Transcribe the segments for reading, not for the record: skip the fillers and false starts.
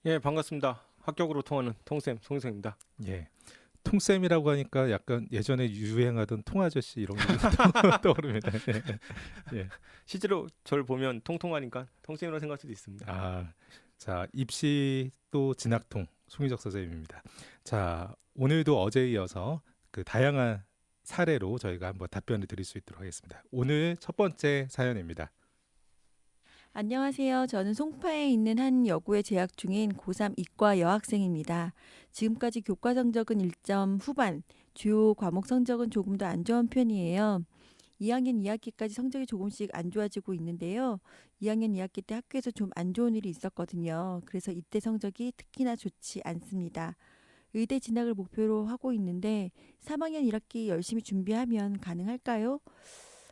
예, 반갑습니다. 합격으로 통하는 통쌤 송승입니다. 예. 통쌤이라고 하니까 약간 예전에 유행하던 통아저씨 이런 게 떠오릅니다. 예. 예. 실제로 저를 보면 통통하니까 통쌤이라고 생각할 수도 있습니다. 자, 입시 또 진학통 송유적 선생님입니다. 자, 오늘도 어제에 이어서 그 다양한 사례로 저희가 한번 답변을 드릴 수 있도록 하겠습니다. 오늘 첫 번째 사연입니다. 안녕하세요. 저는 송파에 있는 한 여고에 재학 중인 고3 이과 여학생입니다. 지금까지 교과 성적은 1점 후반, 주요 과목 성적은 조금 더 안 좋은 편이에요. 2학년 2학기까지 성적이 조금씩 안 좋아지고 있는데요. 2학년 2학기 때 학교에서 좀 안 좋은 일이 있었거든요. 그래서 이때 성적이 특히나 좋지 않습니다. 의대 진학을 목표로 하고 있는데 3학년 1학기 열심히 준비하면 가능할까요?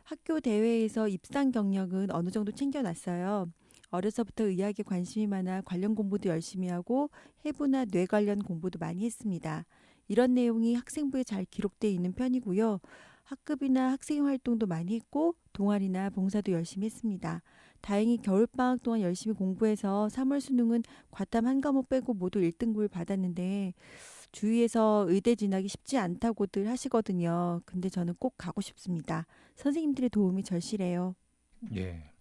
학교 대회에서 입상 경력은 어느 정도 챙겨놨어요. 어려서부터 의학에 관심이 많아 관련 공부도 열심히 하고 해부나 뇌 관련 공부도 많이 했습니다. 이런 내용이 학생부에 잘 기록되어 있는 편이고요. 학급이나 학생 활동도 많이 했고 동아리나 봉사도 열심히 했습니다. 다행히 겨울방학 동안 열심히 공부해서 3월 수능은 과탐 한 과목 빼고 모두 1등급을 받았는데 주위에서 의대 진학이 쉽지 않다고들 하시거든요. 근데 저는 꼭 가고 싶습니다. 선생님들의 도움이 절실해요. 예.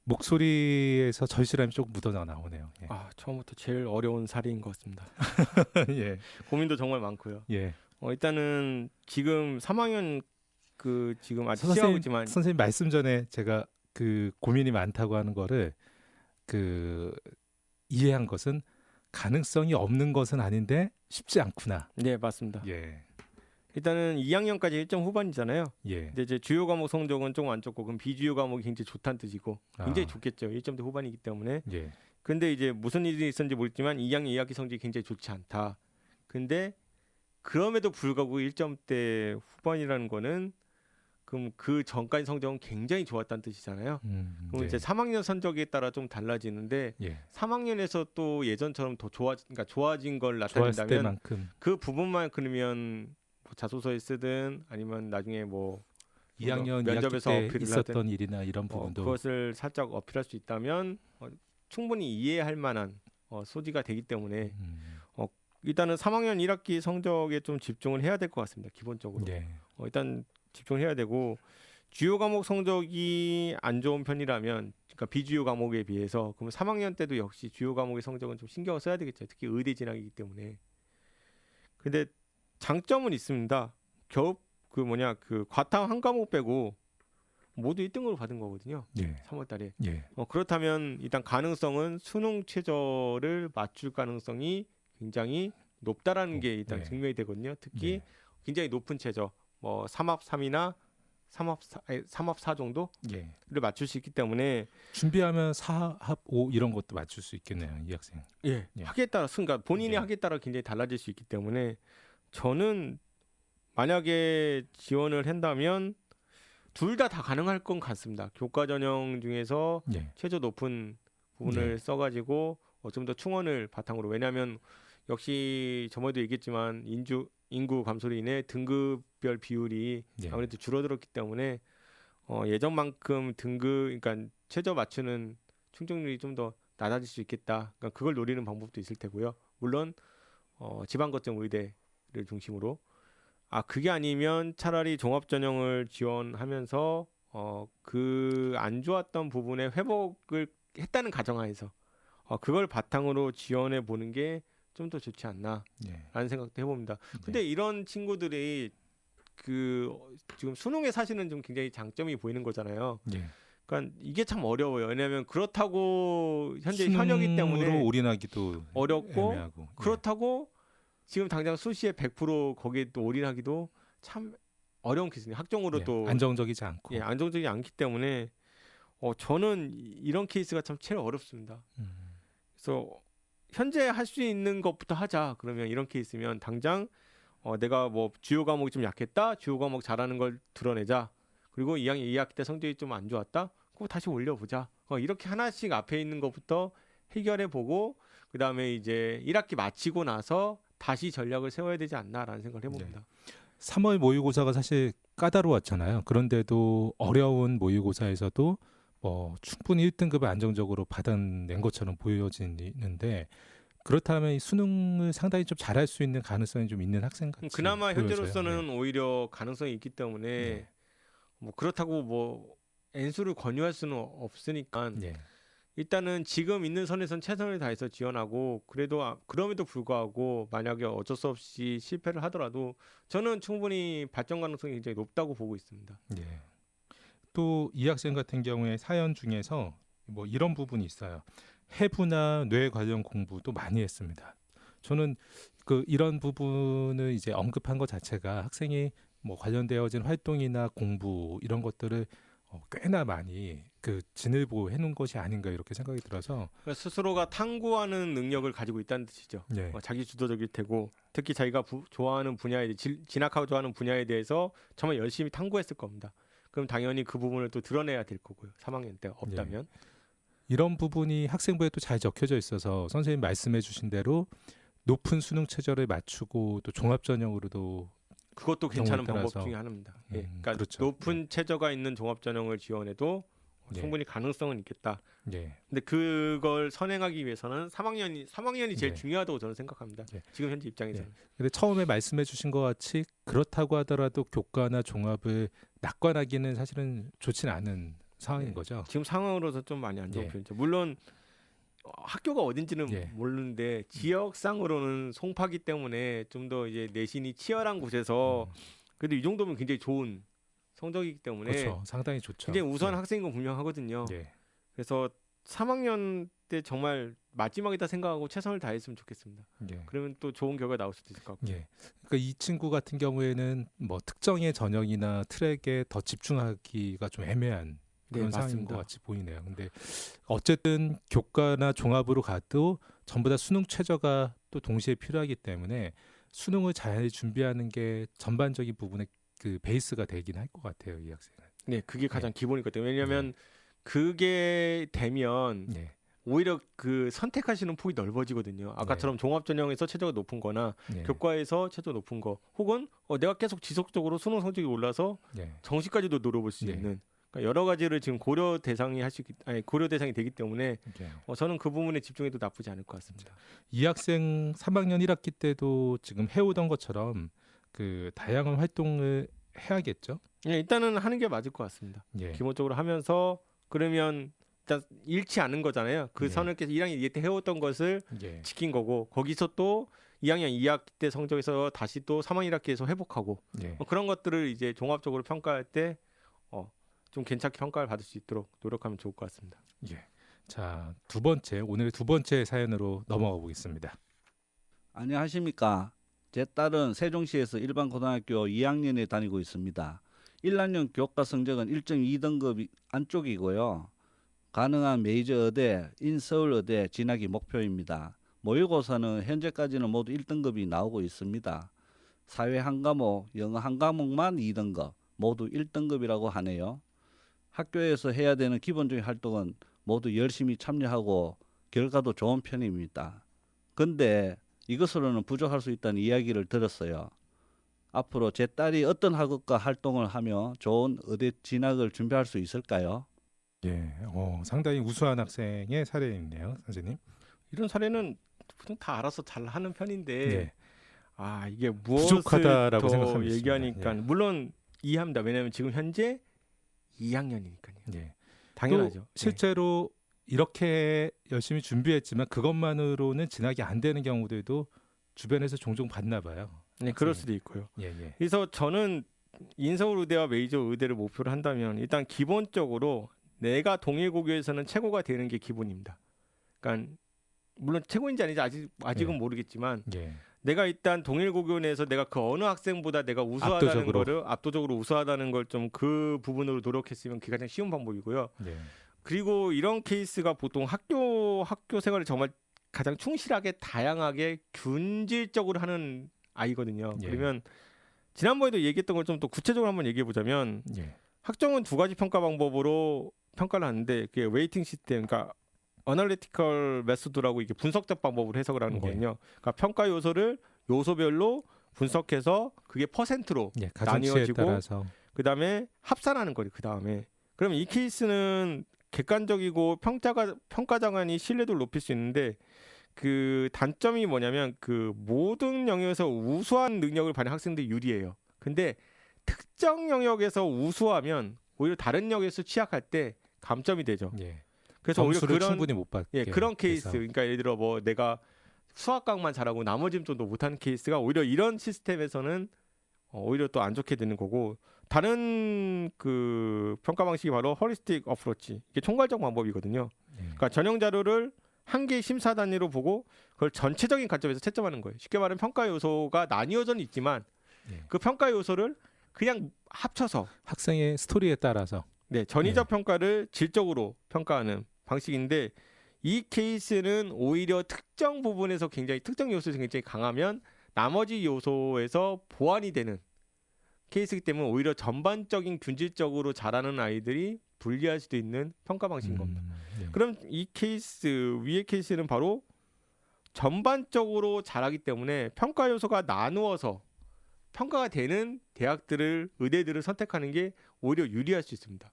목소리에서 절실함이 조금 묻어 나오네요. 예. 처음부터 제일 어려운 사례인 것 같습니다. 예. 고민도 정말 많고요. 예. 일단은 지금 3학년 지금 아직 시작하고 선생님, 있지만 선생님 말씀 전에 제가 그 고민이 많다고 하는 거를 이해한 것은 가능성이 없는 것은 아닌데 쉽지 않구나. 네, 맞습니다. 예. 일단은 2학년까지 1점 후반이잖아요. 예. 근데 이제 주요 과목 성적은 조금 안 좋고 그럼 비주요 과목이 굉장히 좋다는 뜻이고 굉장히 아. 좋겠죠. 1점대 후반이기 때문에. 예. 근데 이제 무슨 일이 있었는지 모르지만 2학년 2학기 성적이 굉장히 좋지 않다. 근데 그럼에도 불구하고 1점대 후반이라는 거는 그럼 그 전까지 성적은 굉장히 좋았다는 뜻이잖아요. 그럼 예. 이제 3학년 성적에 따라 좀 달라지는데 예. 3학년에서 또 예전처럼 더 그러니까 좋아진 걸 좋았을 나타낸다면 때만큼 그 부분만 그러면 뭐 자소서에 쓰든 아니면 나중에 뭐 2학년 면접에서 2학기 때 어필을 있었던 하든 일이나 이런 부분도 그것을 살짝 어필할 수 있다면 충분히 이해할 만한 소지가 되기 때문에 일단은 3학년 1학기 성적에 좀 집중을 해야 될 것 같습니다. 기본적으로. 예. 일단 집중해야 되고 주요 과목 성적이 안 좋은 편이라면 그러니까 비주요 과목에 비해서 그러면 3학년 때도 역시 주요 과목의 성적은 좀 신경을 써야 되겠죠. 특히 의대 진학이기 때문에. 근데 장점은 있습니다. 그 과탐 한 과목 빼고 모두 1등급을 받은 거거든요. 예. 3월 달에. 예. 그렇다면 일단 가능성은 수능 최저를 맞출 가능성이 굉장히 높다라는 게 일단 예. 증명이 되거든요. 특히 예. 굉장히 높은 최저, 뭐 3합 3이나 3합 4 정도를 예. 맞출 수 있기 때문에 준비하면 4합 5 이런 것도 맞출 수 있겠네요, 이 학생. 예. 학기에 따라 그러니까 본인의 예. 학기에 따라 굉장히 달라질 수 있기 때문에 저는 만약에 지원을 한다면 둘 다 가능할 건 같습니다. 교과 전형 중에서 예. 최저 높은 부분을 네. 써가지고 좀 더 충원을 바탕으로 왜냐하면 역시 저번에도 얘기했지만 인구 감소로 인해 등급별 비율이 예. 아무래도 줄어들었기 때문에 예전만큼 그러니까 최저 맞추는 충족률이 좀 더 낮아질 수 있겠다. 그러니까 그걸 노리는 방법도 있을 테고요. 물론 지방거점 의대를 중심으로 그게 아니면 차라리 종합전형을 지원하면서 그 안 좋았던 부분의 회복을 했다는 가정하에서 그걸 바탕으로 지원해 보는 게 좀 더 좋지 않나라는 예. 생각도 해봅니다. 근데 이런 친구들이 지금 수능에 사실은 좀 굉장히 장점이 보이는 거잖아요. 예. 그러니까 이게 참 어려워요. 왜냐하면 그렇다고 현재 수능으로 현역이기 때문에 올인하기도 어렵고 애매하고. 그렇다고 지금 당장 수시에 100% 거기에 또 올인하기도 참 어려운 케이스입니다. 학종으로 예. 또 안정적이지 않고. 안정적이지 않기 때문에 저는 이런 케이스가 참 제일 어렵습니다. 그래서 현재 할 수 있는 것부터 하자. 그러면 이런 케이스면 당장 내가 뭐 주요 과목이 좀 약했다. 주요 과목 잘하는 걸 드러내자. 그리고 2학년 2학기 때 성적이 좀 안 좋았다. 그거 다시 올려보자. 이렇게 하나씩 앞에 있는 것부터 해결해보고 그 다음에 이제 1학기 마치고 나서 다시 전략을 세워야 되지 않나라는 생각을 해봅니다. 3월 모의고사가 사실 까다로웠잖아요. 그런데도 어려운 모의고사에서도 충분히 1등급을 안정적으로 받아낸 것처럼 보여지는데 그렇다면 이 수능을 상당히 좀 잘할 수 있는 가능성이 좀 있는 학생 같이 그나마 보여져요. 현재로서는 오히려 가능성이 있기 때문에 네. 뭐 그렇다고 뭐 N수를 권유할 수는 없으니까 네. 일단은 지금 있는 선에선 최선을 다해서 지원하고 그래도 그럼에도 불구하고 만약에 어쩔 수 없이 실패를 하더라도 저는 충분히 발전 가능성이 굉장히 높다고 보고 있습니다. 예. 또 이 학생 같은 경우에 사연 중에서 뭐 이런 부분이 있어요. 해부나 뇌 관련 공부도 많이 했습니다. 저는 그 이런 부분을 이제 언급한 것 자체가 학생이 뭐 관련되어진 활동이나 공부 이런 것들을 꽤나 많이 그 진을보 해놓은 것이 아닌가 이렇게 생각이 들어서 그러니까 스스로가 탐구하는 능력을 가지고 있다는 뜻이죠. 네. 자기 주도적일 테고 특히 자기가 좋아하는 분야에 진학하고 좋아하는 분야에 대해서 정말 열심히 탐구했을 겁니다. 그럼 당연히 그 부분을 또 드러내야 될 거고요. 3학년 때 없다면. 이런 부분이 학생부에 또 잘 적혀져 있어서 선생님 말씀해 주신 대로 높은 수능 최저를 맞추고 또 종합 전형으로도 그것도 괜찮은 경우에 방법 따라서. 중에 하나입니다. 예. 그러니까 그렇죠. 높은 최저가 있는 종합 전형을 지원해도 네. 충분히 가능성은 있겠다. 예. 근데 그걸 선행하기 위해서는 3학년이 제일 네. 중요하다고 저는 생각합니다. 네. 지금 현재 입장에서는. 근데 처음에 말씀해 주신 것 같이 그렇다고 하더라도 교과나 종합을 낙관하기는 사실은 좋지는 않은 상황인 네. 거죠. 지금 상황으로서 좀 많이 안 좋은 예. 편이죠. 물론 학교가 어딘지는 예. 모르는데 지역상으로는 송파기 때문에 좀 더 이제 내신이 치열한 곳에서 그래도 이 정도면 굉장히 좋은 성적이기 때문에 그렇죠. 상당히 좋죠. 굉장히 우수한 예. 학생인 건 분명하거든요. 예. 그래서 3학년 때 정말 마지막이다 생각하고 최선을 다했으면 좋겠습니다. 예. 그러면 또 좋은 결과 나올 수도 있을 것 같고. 예. 그러니까 이 친구 같은 경우에는 뭐 특정의 전형이나 트랙에 더 집중하기가 좀 애매한 그런 네, 상황인 맞습니다. 것 같이 보이네요. 근데 어쨌든 교과나 종합으로 가도 전부 다 수능 최저가 또 동시에 필요하기 때문에 수능을 잘 준비하는 게 전반적인 부분의 그 베이스가 되긴 할 것 같아요, 이 학생은. 네, 그게 가장 기본이거든요. 왜냐하면 그게 되면 네. 오히려 그 선택하시는 폭이 넓어지거든요. 아까처럼 종합 전형에서 최저가 높은 거나 네. 교과에서 최저 높은 거 혹은 내가 계속 지속적으로 수능 성적이 올라서 네. 정시까지도 노려볼 수 네. 있는 그러니까 여러 가지를 지금 고려 대상이 고려 대상이 되기 때문에 네. 저는 그 부분에 집중해도 나쁘지 않을 것 같습니다. 이 학생 3학년 1학기 때도 지금 해오던 것처럼 그 다양한 활동을 해야겠죠. 예, 일단은 하는 게 맞을 것 같습니다. 예. 기본적으로 하면서 그러면 일단 잃지 않은 거잖아요. 그 네. 선을 계속 1학년 2학기 때 해왔던 것을 예. 지킨 거고 거기서 또 2학년 2학기 때 성적에서 다시 또 3학년 1학기에서 회복하고 예. 그런 것들을 이제 종합적으로 평가할 때 좀 괜찮게 평가를 받을 수 있도록 노력하면 좋을 것 같습니다. 예. 자, 오늘의 두 번째 사연으로 넘어가 보겠습니다. 안녕하십니까. 제 딸은 세종시에서 일반 고등학교 2학년에 다니고 있습니다. 1학년 교과 성적은 1.2등급 안쪽이고요. 가능한 메이저 의대, 인서울 의대 진학이 목표입니다. 모의고사는 현재까지는 모두 1등급이 나오고 있습니다. 사회 한 과목, 영어 한 과목만 2등급, 모두 1등급이라고 하네요. 학교에서 해야 되는 기본적인 활동은 모두 열심히 참여하고 결과도 좋은 편입니다. 근데 이것으로는 부족할 수 있다는 이야기를 들었어요. 앞으로 제 딸이 어떤 학업과 활동을 하며 좋은 의대 진학을 준비할 수 있을까요? 예. 상당히 우수한 학생의 사례이네요, 선생님. 이런 사례는 보통 다 알아서 잘 하는 편인데 예. 이게 무엇을 부족하다라고 더 생각하면 얘기하니까 있습니다. 물론 이해합니다. 왜냐하면 지금 현재 2학년이니까요. 예. 당연하죠. 또 실제로 이렇게 열심히 준비했지만 그것만으로는 진학이 안 되는 경우들도 주변에서 종종 봤나 봐요. 네, 그럴 수도 있고요. 예, 예. 그래서 저는 인서울 의대와 메이저 의대를 목표로 한다면 일단 기본적으로 내가 동일고교에서는 최고가 되는 게 기본입니다. 그러니까 물론 최고인지 아닌지 아직은 예. 모르겠지만 예. 내가 일단 동일고교 내에서 내가 그 어느 학생보다 내가 우수하다는 압도적으로. 거를 압도적으로 우수하다는 걸 좀 그 부분으로 노력했으면 그게 가장 쉬운 방법이고요. 예. 그리고 이런 케이스가 보통 학교 생활을 정말 가장 충실하게 다양하게 균질적으로 하는 아이거든요. 예. 그러면 지난번에도 얘기했던 걸 좀 더 구체적으로 한번 얘기해 보자면 예. 학종은 두 가지 평가 방법으로 평가를 하는데 그게 웨이팅 시스템, 그러니까 어널리티컬 메소드라고 이게 분석적 방법으로 해석을 하는 예. 거거든요. 그러니까 평가 요소를 요소별로 분석해서 그게 퍼센트로 예. 가중치에 나뉘어지고 따라서 그다음에 합산하는 거예요. 그다음에 그러면 이 케이스는 객관적이고 평가 장관이 신뢰도를 높일 수 있는데 그 단점이 뭐냐면 그 모든 영역에서 우수한 능력을 발휘한 학생들이 유리해요. 근데 특정 영역에서 우수하면 오히려 다른 영역에서 취약할 때 감점이 되죠. 예. 그래서 오히려 점수를 그런 충분히 못 받게 그런 케이스. 돼서. 그러니까 예를 들어 뭐 내가 수학과만 잘하고 나머지는 좀 더 못하는 케이스가 오히려 이런 시스템에서는 오히려 또 안 좋게 되는 거고 다른 그 평가 방식이 바로 허리스틱 어프로치 이게 총괄적 방법이거든요. 예. 그러니까 전형 자료를 한 개의 심사 단위로 보고 그걸 전체적인 관점에서 채점하는 거예요. 쉽게 말하면 평가 요소가 나뉘어져는 있지만 예. 그 평가 요소를 그냥 합쳐서 학생의 스토리에 따라서 전위적 평가를 질적으로 평가하는 방식인데 이 케이스는 오히려 특정 부분에서 굉장히 특정 요소에서 굉장히 강하면 나머지 요소에서 보완이 되는 케이스이기 때문에 오히려 전반적인 균질적으로 잘하는 아이들이 불리할 수도 있는 평가 방식인 겁니다. 예. 그럼 이 케이스 위의 케이스는 바로 전반적으로 잘하기 때문에 평가 요소가 나누어서 평가가 되는 대학들을 의대들을 선택하는 게 오히려 유리할 수 있습니다.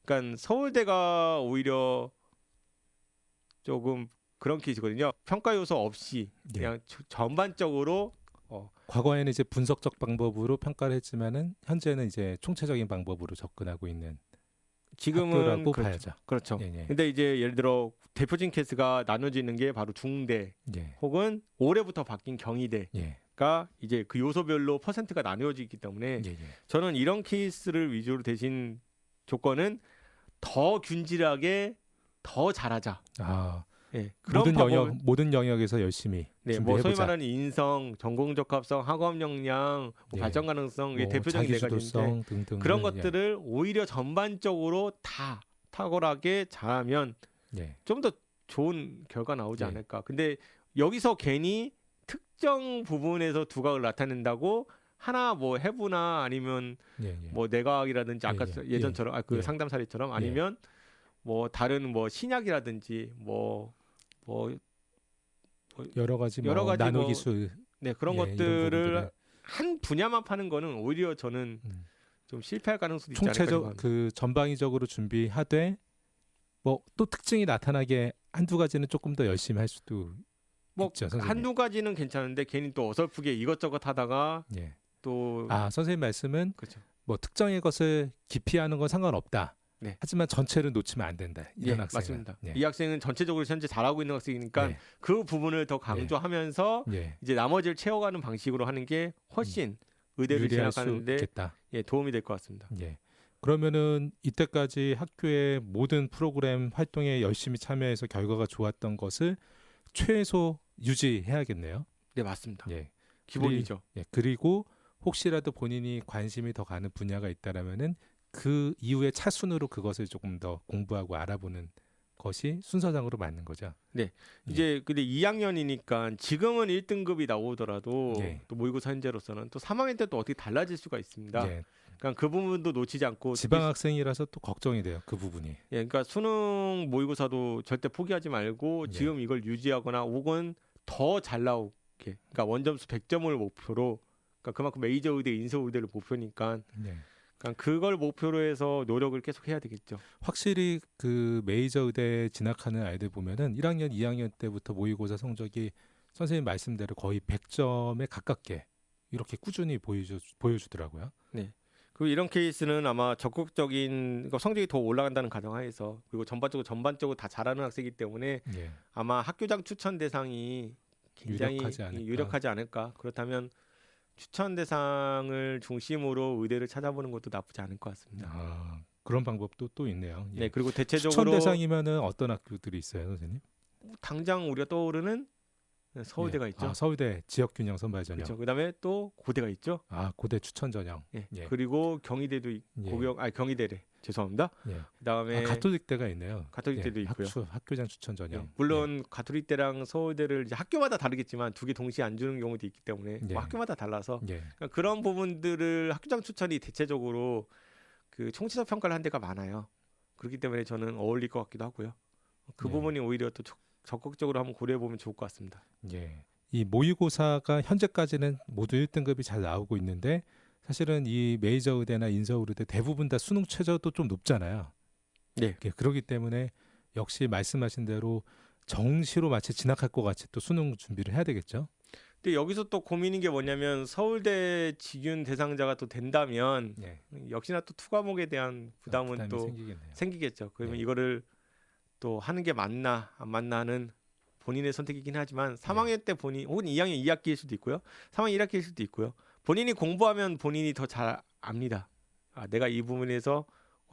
그러니까 서울대가 오히려 조금 그런 케이스거든요. 평가 요소 없이 예. 그냥 전반적으로 과거에는 이제 분석적 방법으로 평가를 했지만은 현재는 이제 총체적인 방법으로 접근하고 있는 지금은 학교라고 그렇죠. 봐야죠. 그렇죠. 예, 예. 근데 이제 예를 들어 대표적인 케이스가 나눠지는 게 바로 중대 예. 혹은 올해부터 바뀐 경희대 예. 가 이제 그 요소별로 퍼센트가 나누어지기 때문에 예. 예. 저는 이런 케이스를 위주로 대신 조건은 더 균질하게 더 잘하자. 아, 그런 모든 영역에서 열심히 뭐 준비해보자. 소위 말하는 인성, 전공 적합성, 학업 역량, 뭐 예. 발전 가능성 이게 뭐 대표적인 네 가지인데 자기주도성 등등 그런 것들을 오히려 전반적으로 다 탁월하게 잘하면 예. 좀 더 좋은 결과 나오지 예. 않을까. 근데 여기서 괜히 특정 부분에서 두각을 나타낸다고 하나 뭐 해부나 아니면 예. 예. 뭐 내과학이라든지 아까 예, 예. 예전처럼 그 예. 상담사례처럼 아니면 뭐 다른 뭐 신약이라든지 뭐 여러 가지 여러 가지 나노 뭐 기술 그런 예, 이런 것들을 부분들을 한 분야만 파는 거는 오히려 저는 음. 좀 실패할 가능성도 있지 않을까 총체적 생각합니다. 그 전방위적으로 준비하되 뭐 또 특징이 나타나게 한두 가지는 조금 더 열심히 할 수도 뭐 있죠, 선생님. 한두 가지는 괜찮은데 괜히 또 어설프게 이것저것 하다가 예. 또 선생님 말씀은 그렇죠. 뭐 특정의 것을 기피하는 건 상관없다. 네. 하지만 전체를 놓치면 안 된다. 이런 학생은. 맞습니다. 예. 이 학생은 전체적으로 현재 잘하고 있는 학생이니까 예. 그 부분을 더 강조하면서 예. 이제 나머지를 채워가는 방식으로 하는 게 훨씬 의대를 유리할 수 진학하는데 있겠다. 도움이 될 것 같습니다. 예. 그러면은 이때까지 학교의 모든 프로그램 활동에 열심히 참여해서 결과가 좋았던 것을 최소 유지해야겠네요. 네, 맞습니다. 예. 기본이죠. 예. 그리고 혹시라도 본인이 관심이 더 가는 분야가 있다라면은 그 이후에 차순으로 그것을 조금 더 공부하고 알아보는 것이 순서상으로 맞는 거죠. 이제 근데 2학년이니까 지금은 1등급이 나오더라도 예. 또 모의고사 현재로서는 또 3학년 때 또 어떻게 달라질 수가 있습니다. 예. 그러니까 그 부분도 놓치지 않고 지방 학생이라서 또 걱정이 돼요. 그 부분이. 그러니까 수능 모의고사도 절대 포기하지 말고 예. 지금 이걸 유지하거나 혹은 더 잘 나오게. 그러니까 원점수 100점을 목표로 그러니까 그만큼 메이저 의대, 인서 의대를 목표니까 예. 그러니까 그걸 목표로 해서 노력을 계속 해야 되겠죠. 확실히 그 메이저 의대 진학하는 아이들 보면은 1학년, 2학년 때부터 모의고사 성적이 선생님 말씀대로 거의 100점에 가깝게 이렇게 꾸준히 보여주더라고요. 그리고 이런 케이스는 아마 적극적인 그러니까 성적이 더 올라간다는 가정하에서 그리고 전반적으로 다 잘하는 학생이기 때문에 예. 아마 학교장 추천 대상이 굉장히 유력하지 않을까. 그렇다면 추천 대상을 중심으로 의대를 찾아보는 것도 나쁘지 않을 것 같습니다. 그런 방법도 또 있네요. 예. 네, 그리고 대체적으로 추천 대상이면은 어떤 학교들이 있어요, 선생님? 당장 우리가 떠오르는 서울대가 예. 있죠. 서울대 지역 균형 선발 전형. 그렇죠. 그다음에 또 고대가 있죠. 고대 추천 전형. 예. 예. 그리고 경희대도 예. 경희대래. 죄송합니다. 예. 그다음에 가톨릭대가 있네요. 가톨릭대도 있고요. 학교장 추천 전형. 예. 물론 가톨릭대랑 서울대를 이제 학교마다 다르겠지만 두 개 동시에 안 주는 경우도 있기 때문에 예. 뭐 학교마다 달라서 예. 그러니까 그런 부분들을 학교장 추천이 대체적으로 그 총체적 평가를 한 데가 많아요. 그렇기 때문에 저는 어울릴 것 같기도 하고요. 그 예. 부분이 오히려 또 적극적으로 한번 고려해 보면 좋을 것 같습니다. 예. 이 모의고사가 현재까지는 모두 1등급이 잘 나오고 있는데 사실은 이 메이저 의대나 인서 의대 대부분 다 수능 최저도 좀 높잖아요. 네. 그렇기 때문에 역시 말씀하신 대로 정시로 마치 진학할 것 같이 또 수능 준비를 해야 되겠죠. 근데 여기서 또 고민인 게 뭐냐면 서울대 직윤 대상자가 또 된다면 예. 역시나 또 투과목에 대한 부담은 부담이 또 생기겠네요. 생기겠죠. 그러면 네. 이거를 또 하는 게 맞나 안 맞나 하는 본인의 선택이긴 하지만 3학년 때 본인 혹은 2학년 2학기일 수도 있고요. 3학년 1학기일 수도 있고요. 본인이 공부하면 본인이 더 잘 압니다. 내가 이 부분에서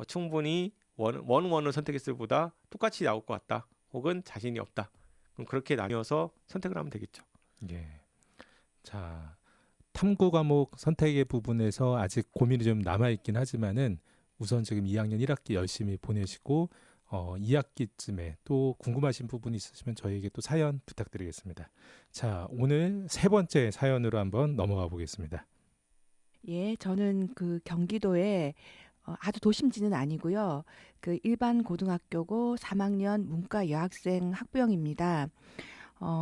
충분히 원을 선택했을 보다 똑같이 나올 것 같다. 혹은 자신이 없다. 그럼 그렇게 나뉘어서 선택을 하면 되겠죠. 예. 자, 탐구 과목 선택의 부분에서 아직 고민이 좀 남아 있긴 하지만은 우선 지금 2학년 1학기 열심히 보내시고 2학기쯤에 또 궁금하신 부분이 있으시면 저희에게 또 사연 부탁드리겠습니다. 자, 오늘 세 번째 사연으로 한번 넘어가 보겠습니다. 예, 저는 그 경기도에 아주 도심지는 아니고요. 그 일반 고등학교고 3학년 문과 여학생 학부형입니다.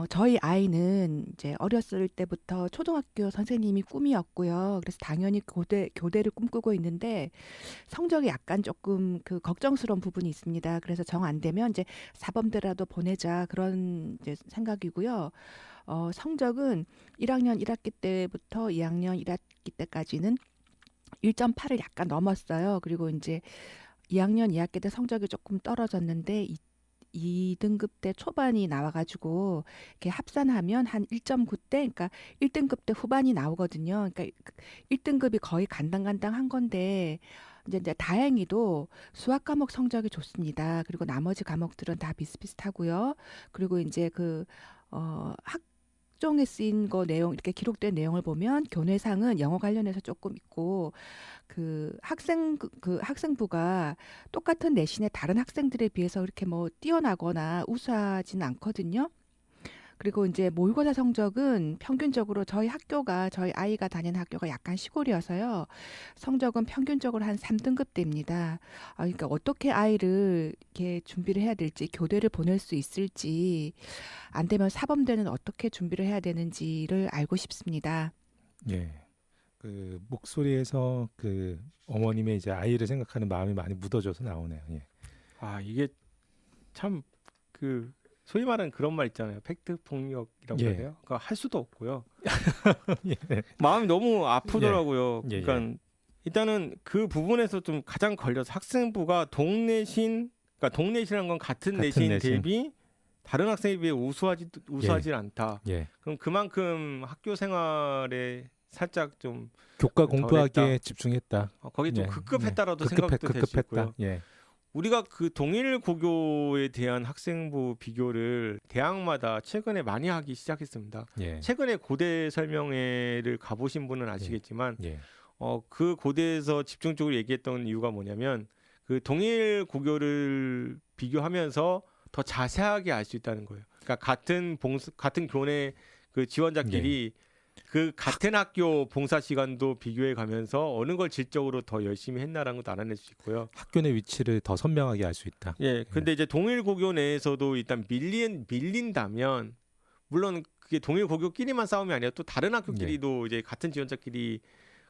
저희 아이는 이제 어렸을 때부터 초등학교 선생님이 꿈이었고요. 그래서 당연히 교대를 꿈꾸고 있는데 성적이 약간 조금 그 걱정스러운 부분이 있습니다. 그래서 정 안 되면 이제 사범대라도 보내자 그런 이제 생각이고요. 성적은 1학년 1학기 때부터 2학년 1학기 때까지는 1.8을 약간 넘었어요. 그리고 이제 2학년 2학기 때 성적이 조금 떨어졌는데 2등급 때 초반이 나와가지고 이렇게 합산하면 한 1.9대, 그러니까 1등급 때 후반이 나오거든요. 그러니까 1등급이 거의 간당간당한 건데 이제 다행히도 수학 과목 성적이 좋습니다. 그리고 나머지 과목들은 다 비슷비슷하고요. 그리고 이제 그 학종에 쓰인 거 내용 이렇게 기록된 내용을 보면 교내상은 영어 관련해서 조금 있고 그 학생부가 똑같은 내신의 다른 학생들에 비해서 이렇게 뭐 뛰어나거나 우수하지는 않거든요. 그리고 이제 모의고사 성적은 평균적으로 저희 아이가 다니는 학교가 약간 시골이어서요. 성적은 평균적으로 한 3등급대입니다. 그러니까 어떻게 아이를 이렇게 준비를 해야 될지, 교대를 보낼 수 있을지, 안 되면 사범대는 어떻게 준비를 해야 되는지를 알고 싶습니다. 예. 그 목소리에서 그 어머님의 이제 아이를 생각하는 마음이 많이 묻어져서 나오네요. 예. 이게 참 그 소위 말하는 그런 말 있잖아요. 팩트 폭력이라고 예. 해야 돼요. 그러니까 할 수도 없고요. 예. 마음이 너무 아프더라고요. 예, 그러니까 일단은 그 부분에서 좀 가장 걸려서 학생부가 그러니까 동내신이라는 건 같은 내신 대비 다른 학생에 비해 우수하지 않다. 예. 그럼 그만큼 학교 생활에 살짝 좀 교과 공부하기에 덜했다. 집중했다. 거기 좀 예. 급급했다라도 생각도 될 수 있고요. 예. 우리가 그 동일 고교에 대한 학생부 비교를 대학마다 최근에 많이 하기 시작했습니다. 예. 최근에 고대 설명회를 가보신 분은 아시겠지만 예. 그 고대에서 집중적으로 얘기했던 이유가 뭐냐면 그 동일 고교를 비교하면서 더 자세하게 알 수 있다는 거예요. 그러니까 같은 교내 그 지원자끼리 그 같은 학교 봉사 시간도 비교해 가면서 어느 걸 질적으로 더 열심히 했나라는 것도 알아낼 수 있고요. 학교 내 위치를 더 선명하게 알 수 있다. 예. 근데 이제 동일 고교 내에서도 일단 밀린다면 물론 그게 동일 고교끼리만 싸움이 아니라 또 다른 학교끼리도 이제 같은 지원자끼리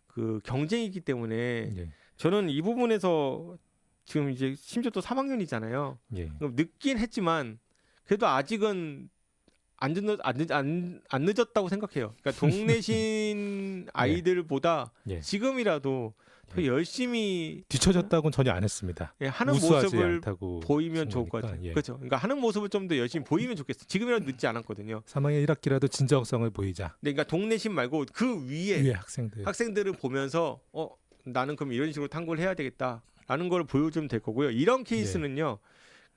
그 경쟁이기 때문에 예. 저는 이 부분에서 지금 이제 심지어 또 3학년이잖아요. 예. 늦긴 했지만 그래도 아직은 안 늦었다고 생각해요. 그러니까 동내신 아이들보다 예. 지금이라도 더 열심히 뒤처졌다고는 전혀 안 했습니다. 하는 우수하지 모습을 않다고 보이면 좋을 것 생각하니까, 같아요. 예. 그렇죠. 그러니까 하는 모습을 좀 더 열심히 보이면 좋겠어요. 지금이라도 늦지 않았거든요. 3학년 1학기라도 진정성을 보이자. 그러니까 동내신 말고 그 위에 학생들. 학생들을 보면서 나는 그럼 이런 식으로 탐구를 해야 되겠다라는 걸 보여주면 될 거고요. 이런 케이스는요.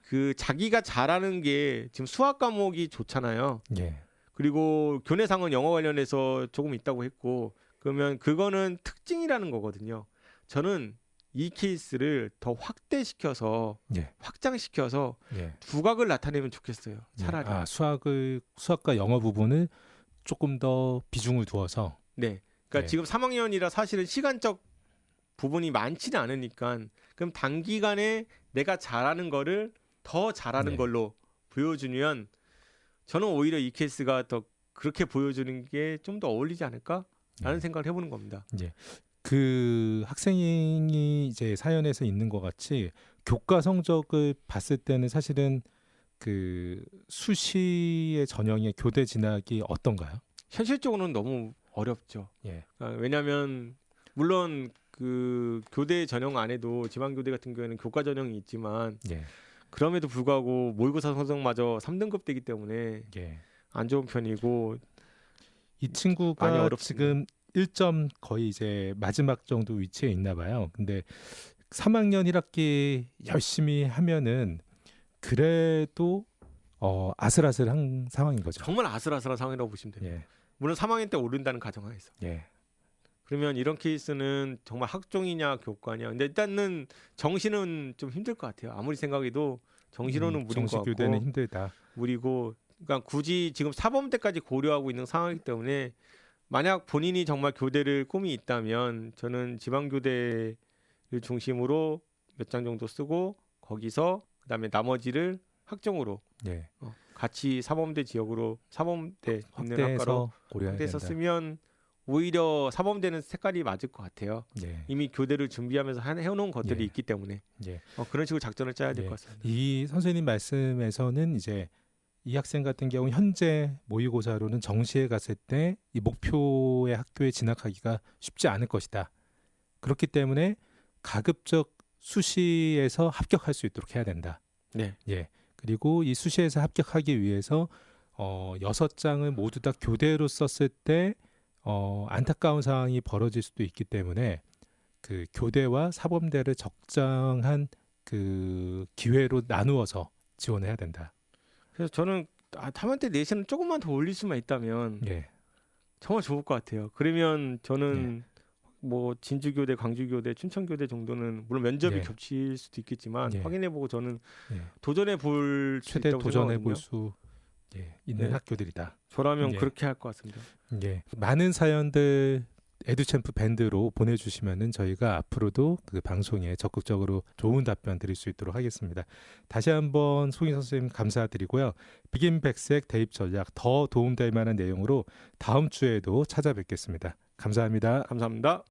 그 자기가 잘하는 게 지금 수학 과목이 좋잖아요. 예. 그리고 교내상은 영어 관련해서 조금 있다고 했고 그러면 그거는 특징이라는 거거든요. 저는 이 케이스를 더 확대시켜서 확장시켜서 두각을 나타내면 좋겠어요. 차라리. 수학과 영어 부분을 조금 더 비중을 두어서. 네. 그러니까 지금 3학년이라 사실은 시간적 부분이 많지는 않으니까 그럼 단기간에 내가 잘하는 거를 더 잘하는 걸로 보여주면 저는 오히려 이 케이스가 더 그렇게 보여주는 게 좀 더 어울리지 않을까라는 생각을 해보는 겁니다. 그 학생이 이제 사연에서 있는 것 같이 교과 성적을 봤을 때는 사실은 그 수시의 전형의 교대 진학이 어떤가요? 현실적으로는 너무 어렵죠. 예. 왜냐하면 물론 그 교대 전형 안에도 지방교대 같은 경우에는 교과 전형이 있지만 예. 그럼에도 불구하고 모의고사 성적마저 3등급 되기 때문에 예. 안 좋은 편이고 이 많이 친구가 어렵습니다. 지금 1점 거의 이제 마지막 정도 위치에 있나 봐요. 근데 3학년 1학기 열심히 하면은 그래도 아슬아슬한 상황인 거죠. 정말 아슬아슬한 상황이라고 보시면 됩니다. 예. 물론 3학년 때 오른다는 가정하에서. 예. 그러면 이런 케이스는 정말 학종이냐 교과냐. 근데 일단은 정시는 좀 힘들 것 같아요. 아무리 생각해도 정시로는 무리인 것 정시 같고 교대는 힘들다. 무리고 그러니까 굳이 지금 사범대까지 고려하고 있는 상황이기 때문에 만약 본인이 정말 교대를 꿈이 있다면 저는 지방교대를 중심으로 몇 장 정도 쓰고 거기서 그다음에 나머지를 학종으로 예. 같이 사범대 지역으로 사범대 있는 학과로 확대해서 고려해야 확대해서 된다. 쓰면 오히려 사범대는 색깔이 맞을 것 같아요. 예. 이미 교대를 준비하면서 해놓은 것들이 예. 있기 때문에 예. 그런 식으로 작전을 짜야 될 예. 것 같습니다. 이 선생님 말씀에서는 이제 이 학생 같은 경우 현재 모의고사로는 정시에 갔을 때 이 목표의 학교에 진학하기가 쉽지 않을 것이다. 그렇기 때문에 가급적 수시에서 합격할 수 있도록 해야 된다. 네. 예. 그리고 이 수시에서 합격하기 위해서 6장을 모두 다 교대로 썼을 때 안타까운 상황이 벌어질 수도 있기 때문에 그 교대와 사범대를 적정한 그 기회로 나누어서 지원해야 된다. 그래서 저는 3학년 때 내신을 조금만 더 올릴 수만 있다면 예. 정말 좋을 것 같아요. 그러면 저는 뭐 진주교대, 광주교대, 춘천교대 정도는 물론 면접이 예. 겹칠 수도 있겠지만 예. 확인해보고 저는 예. 도전해 볼 수 최대 있다고 도전해 생각하거든요. 볼 수 있는 네. 학교들이다. 저라면 예. 그렇게 할 것 같습니다. 예. 많은 사연들 에듀챔프 밴드로 보내주시면은 저희가 앞으로도 그 방송에 적극적으로 좋은 답변 드릴 수 있도록 하겠습니다. 다시 한번 송희 선생님 감사드리고요. 비긴백색 대입 전략 더 도움될 만한 내용으로 다음 주에도 찾아뵙겠습니다. 감사합니다. 감사합니다.